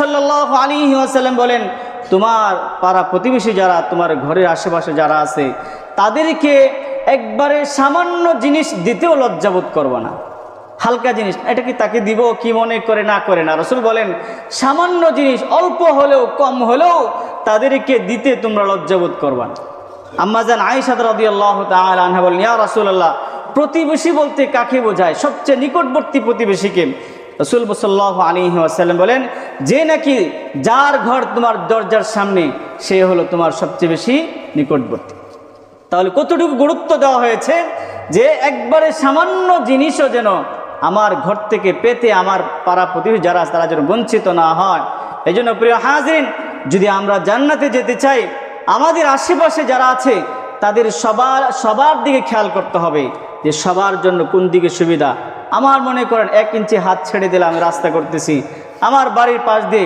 সাল্লাল্লাহু আলাইহি ওয়াসাল্লাম বলেন, তোমার পাড়া প্রতিবেশী যারা, তোমার ঘরের আশেপাশে যারা আছে, তাদেরকে একবারে সামান্য জিনিস দিতেও লজ্জাবোধ করবে না। হালকা জিনিস, এটা কি তাকে দিব কি মনে করে না করে না। রাসূল বলেন, সামান্য জিনিস, অল্প হলেও কম হলেও তাদেরকে দিতে তোমরা লজ্জাবোধ করবে না। আম্মা জান আয়েশা রাদিয়াল্লাহু তাআলা আনহা বলেন, ইয়া রাসূলুল্লাহ, প্রতিবেশী বলতে কাকে বোঝায়? সবচেয়ে নিকটবর্তী প্রতিবেশীকে। রাসূল সাল্লাল্লাহু আলাইহি ওয়াসাল্লাম বলেন, যে নাকি যার ঘর তোমার দরজার সামনে, সে হলো তোমার সবচেয়ে বেশি নিকটবর্তী। তাহলে কতটুকু গুরুত্ব দেওয়া হয়েছে যে একবারে সামান্য জিনিসও যেন আমার ঘর থেকে পেতে আমার পাড়া প্রতিবেশী যারা তারা যেন বঞ্চিত না হয়। এই জন্য প্রিয় হাজিরিন, যদি আমরা জান্নাতে যেতে চাই, আমাদের আশেপাশে যারা আছে তাদের সবার দিকে খেয়াল করতে হবে যে সবার জন্য কোন দিকে সুবিধা। আমার মনে করেন 1 ইঞ্চি হাত ছেড়ে দিলে আমি রাস্তা করতেছি, আমার বাড়ির পাশ দিয়ে